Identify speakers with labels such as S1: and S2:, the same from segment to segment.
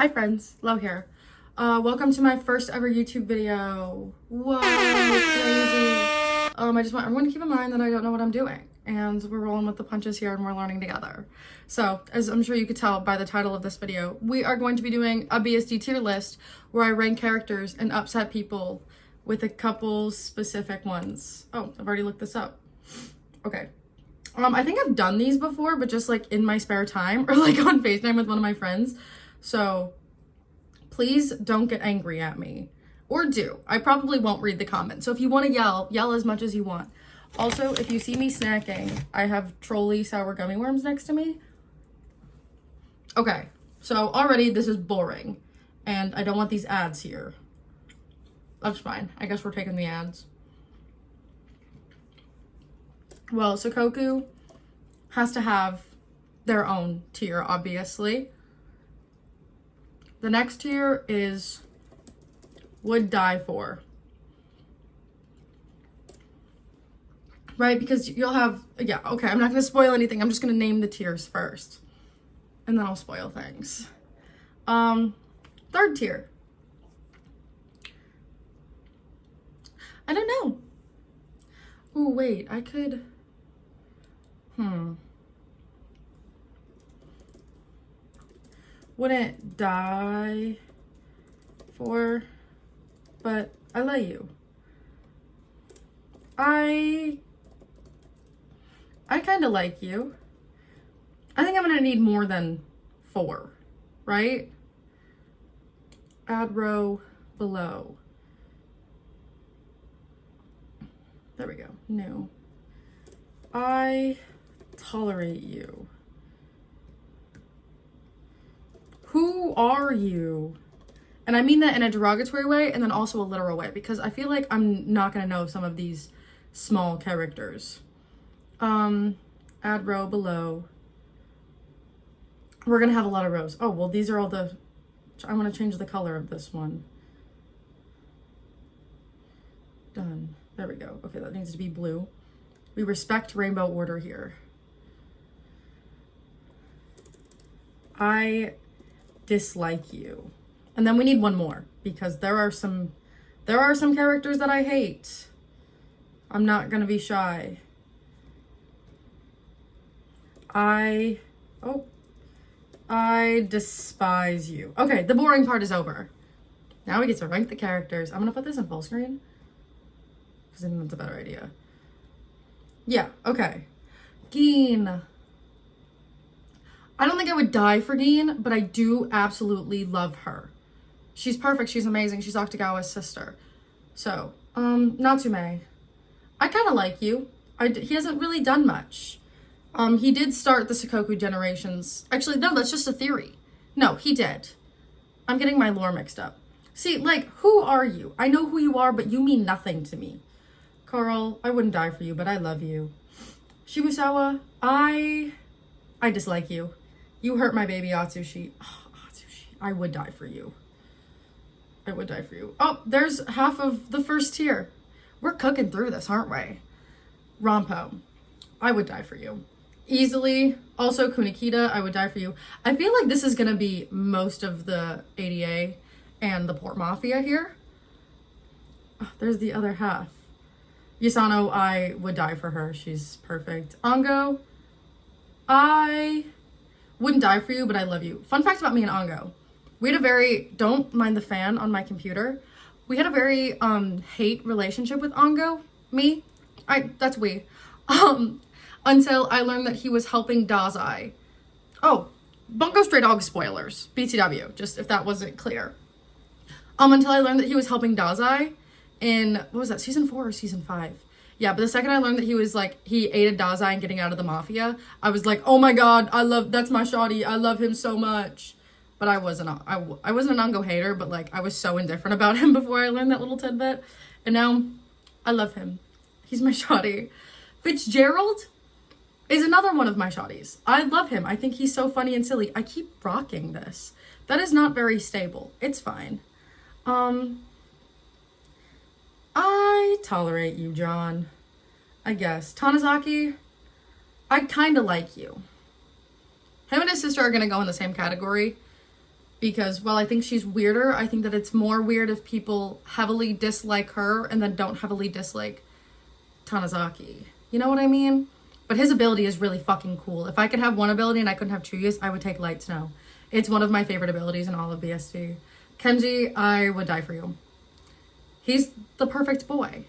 S1: Hi friends, Lo here. Welcome to my first ever YouTube video. Whoa, crazy. Everyone to keep in mind that I don't know what I'm doing and we're rolling with the punches here and we're learning together. So, as I'm sure you could tell by the title of this video, we are going to be doing a BSD tier list where I rank characters and upset people with a couple specific ones. Oh, I've already looked this up. Okay. I think I've done these before, but just like in my spare time or like on FaceTime with one of my friends. So please don't get angry at me, or do. I probably won't read the comments. So if you want to yell as much as you want. Also, if you see me snacking, I have trolley sour gummy worms next to me. Okay, so already this is boring and I don't want these ads here. That's fine. I guess we're taking the ads. Well, Sukoku has to have their own tier, obviously. The next tier is would die for. Right? Because you'll have, yeah, okay, I'm not going to spoil anything. I'm just going to name the tiers first. And then I'll spoil things. Third tier. I don't know. Ooh, wait, I could, wouldn't die for, but I let you. I kind of like you. I think I'm gonna need more than 4, right? Add row below. There we go. No. I tolerate you. Who are you? And I mean that in a derogatory way and then also a literal way because I feel like I'm not gonna know some of these small characters. Add row below. We're gonna have a lot of rows. Oh, well, these are all the, I wanna change the color of this one. Done. There we go. Okay, that needs to be blue. We respect rainbow order here. I dislike you. And then we need one more because there are some characters that I hate. I'm not gonna be shy. I despise you. Okay, the boring part is over. Now we get to rank the characters. I'm gonna put this in full screen because I think that's a better idea. Yeah, okay. Geen. I don't think I would die for Geen, but I do absolutely love her. She's perfect, she's amazing, she's Okutagawa's sister. So, Natsume. I kind of like you. He hasn't really done much. He did start the Sukoku generations. Actually, no, that's just a theory. No, he did. I'm getting my lore mixed up. See, like, who are you? I know who you are, but you mean nothing to me. Carl, I wouldn't die for you, but I love you. Shibusawa, I dislike you. You hurt my baby Atsushi. Oh, Atsushi, I would die for you. I would die for you. Oh, there's half of the first tier. We're cooking through this, aren't we? Rampo, I would die for you. Easily. Also, Kunikita, I would die for you. I feel like this is gonna be most of the ADA and the Port Mafia here. Oh, there's the other half. Yasano, I would die for her. She's perfect. Ango, I wouldn't die for you, but I love you. Fun fact about me and Ango. We had a very, don't mind the fan on my computer. We had a very hate relationship with Ango. Me. That's we. Until I learned that he was helping Dazai. Oh, Bungo Stray Dog spoilers. BTW, just if that wasn't clear. Until I learned that he was helping Dazai in, what was that, season 4 or season 5? Yeah, but the second I learned that he was like, he aided Dazai in getting out of the mafia, I was like, oh my god, that's my shawty, I love him so much. But I wasn't an Ango hater, but like, I was so indifferent about him before I learned that little tidbit. And now, I love him. He's my shawty. Fitzgerald is another one of my shawties. I love him. I think he's so funny and silly. I keep rocking this. That is not very stable. It's fine. I tolerate you, John. I guess. Tanizaki, I kind of like you. Him and his sister are going to go in the same category. Because while I think she's weirder, I think that it's more weird if people heavily dislike her and then don't heavily dislike Tanizaki. You know what I mean? But his ability is really fucking cool. If I could have one ability and I couldn't have two, I would take Light Snow. It's one of my favorite abilities in all of BST. Kenji, I would die for you. He's the perfect boy.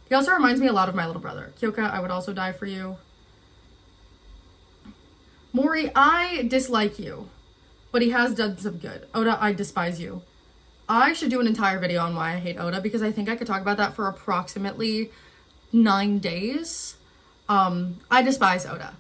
S1: He also reminds me a lot of my little brother. Kyoka, I would also die for you. Mori, I dislike you, but he has done some good. Oda, I despise you. I should do an entire video on why I hate Oda, because I think I could talk about that for approximately 9 days. I despise Oda.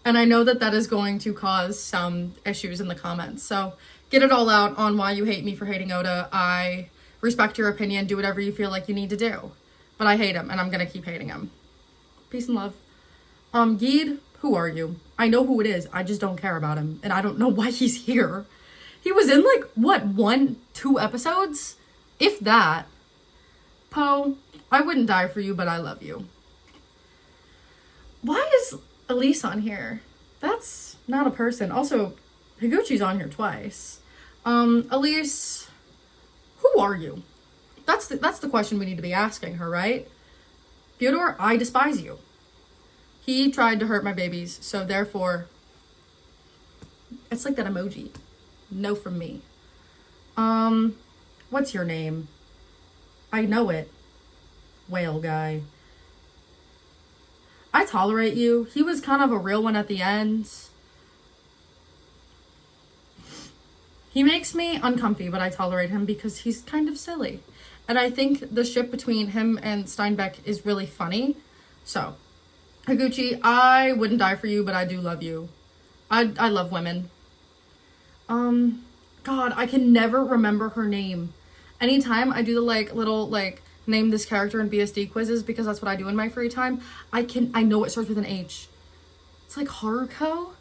S1: And I know that that is going to cause some issues in the comments. So get it all out on why you hate me for hating Oda. I respect your opinion. Do whatever you feel like you need to do. But I hate him, and I'm going to keep hating him. Peace and love. Geed, who are you? I know who it is. I just don't care about him. And I don't know why he's here. He was in like, what, 1-2 episodes? If that. Poe, I wouldn't die for you, but I love you. Why is Elise on here? That's not a person. Also, Higuchi's on here twice. Elise, who are you? That's the question we need to be asking her, right? Fyodor, I despise you. He tried to hurt my babies, so therefore, it's like that emoji. No from me. What's your name? I know it. Whale guy. I tolerate you. He was kind of a real one at the end. He makes me uncomfy, but I tolerate him because he's kind of silly. And I think the ship between him and Steinbeck is really funny. So, Higuchi, I wouldn't die for you, but I do love you. I love women. God, I can never remember her name. Anytime I do the little name this character in BSD quizzes, because that's what I do in my free time, I know it starts with an H. It's like Haruko.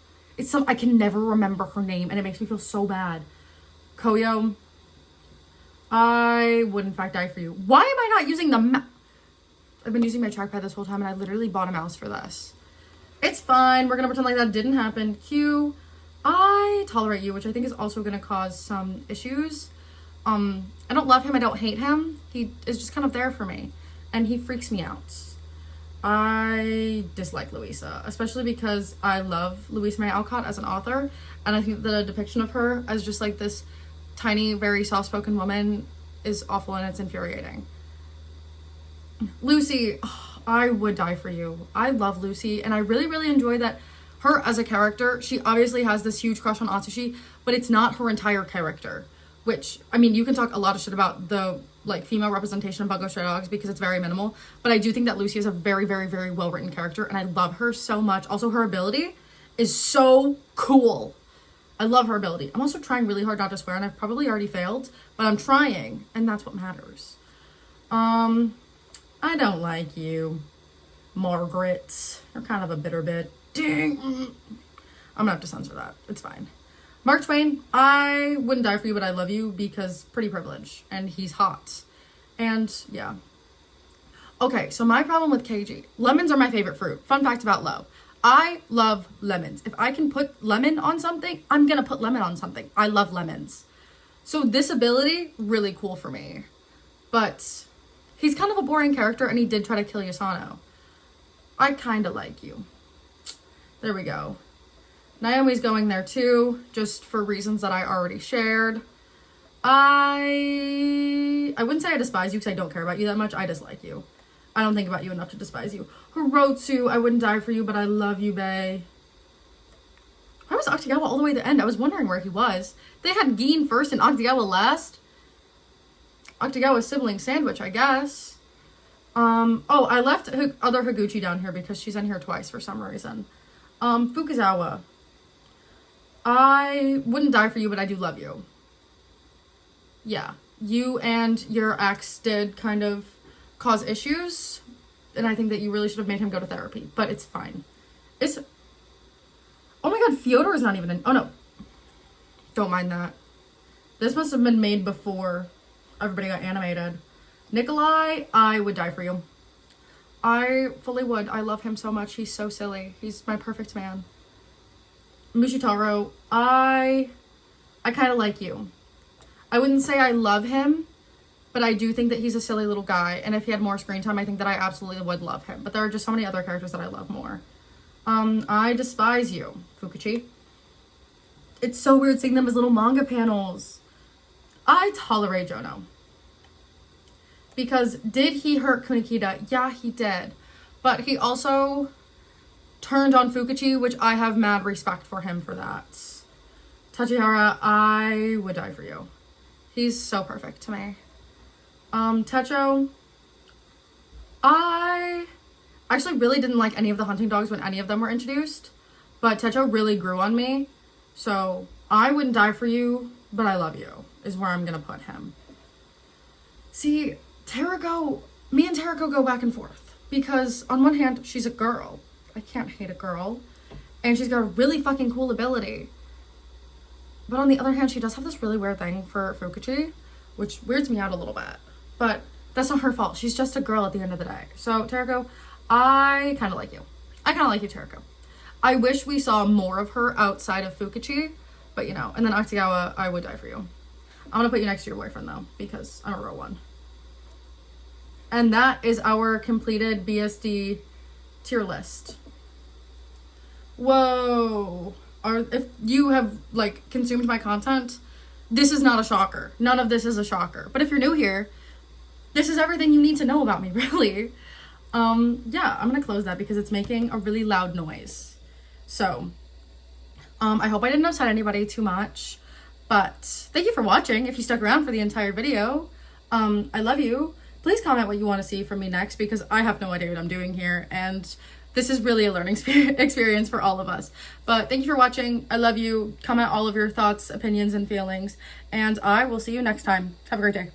S1: I can never remember her name, and it makes me feel so bad. Koyo, I would in fact die for you. Why am I not using I've been using my trackpad this whole time, and I literally bought a mouse for this. It's fine. We're gonna pretend like that didn't happen. Q, I tolerate you, which I think is also gonna cause some issues. I don't love him. I don't hate him. He is just kind of there for me, and he freaks me out. I dislike Louisa, especially because I love Louisa May Alcott as an author, and I think the depiction of her as just like this tiny, very soft-spoken woman is awful, and it's infuriating. Lucy, I would die for you. I love Lucy, and I really, really enjoy that her as a character. She obviously has this huge crush on Atsushi, but it's not her entire character. Which, I mean, you can talk a lot of shit about the, female representation of Bungo Stray Dogs because it's very minimal. But I do think that Lucy is a very, very, very well-written character, and I love her so much. Also, her ability is so cool. I love her ability. I'm also trying really hard not to swear, and I've probably already failed. But I'm trying, and that's what matters. I don't like you, Margaret. You're kind of a bitter bit. Dang. I'm gonna have to censor that. It's fine. Mark Twain, I wouldn't die for you, but I love you because pretty privilege, and he's hot. And yeah. Okay, so my problem with KG. Lemons are my favorite fruit. Fun fact about Lo. I love lemons. If I can put lemon on something, I'm gonna put lemon on something. I love lemons. So this ability, really cool for me. But he's kind of a boring character, and he did try to kill Yasano. I kind of like you. There we go. Naomi's going there too, just for reasons that I already shared. I wouldn't say I despise you because I don't care about you that much. I dislike you. I don't think about you enough to despise you. Hirotsu, I wouldn't die for you, but I love you, bae. Why was Akutagawa all the way to the end? I was wondering where he was. They had Gin first and Akutagawa last. Akutagawa's sibling sandwich, I guess. Oh, I left other Higuchi down here because she's in here twice for some reason. Fukuzawa. I wouldn't die for you, but I do love you. Yeah, you and your ex did kind of cause issues, and I think that you really should have made him go to therapy, but it's fine. Oh my god, Fyodor is not even in. Oh no. Don't mind that. This must have been made before everybody got animated. Nikolai, I would die for you. I fully would. I love him so much. He's so silly. He's my perfect man. Mushitaro, I kind of like you. I wouldn't say I love him, but I do think that he's a silly little guy. And if he had more screen time, I think that I absolutely would love him. But there are just so many other characters that I love more. I despise you, Fukichi. It's so weird seeing them as little manga panels. I tolerate Jono. Because did he hurt Kunikita? Yeah, he did. But he also turned on Fukichi, which I have mad respect for him for that. Tachihara, I would die for you. He's so perfect to me. Techo, I actually really didn't like any of the hunting dogs when any of them were introduced, but Techo really grew on me. So I wouldn't die for you, but I love you is where I'm gonna put him. See, me and Terako go back and forth because on one hand, she's a girl. I can't hate a girl. And she's got a really fucking cool ability. But on the other hand, she does have this really weird thing for Fukichi, which weirds me out a little bit. But that's not her fault. She's just a girl at the end of the day. So, Terako, I kind of like you. I kind of like you, Terako. I wish we saw more of her outside of Fukichi, but you know. And then Akutagawa, I would die for you. I'm going to put you next to your boyfriend, though, because I'm a real one. And that is our completed BSD tier list. Whoa. If you have like consumed my content, this is not a shocker. None of this is a shocker. But if you're new here, this is everything you need to know about me, really. Yeah, I'm gonna close that because it's making a really loud noise. So, I hope I didn't upset anybody too much, but thank you for watching. If you stuck around for the entire video, I love you. Please comment what you want to see from me next because I have no idea what I'm doing here, and this is really a learning experience for all of us. But thank you for watching. I love you. Comment all of your thoughts, opinions, and feelings, and I will see you next time. Have a great day.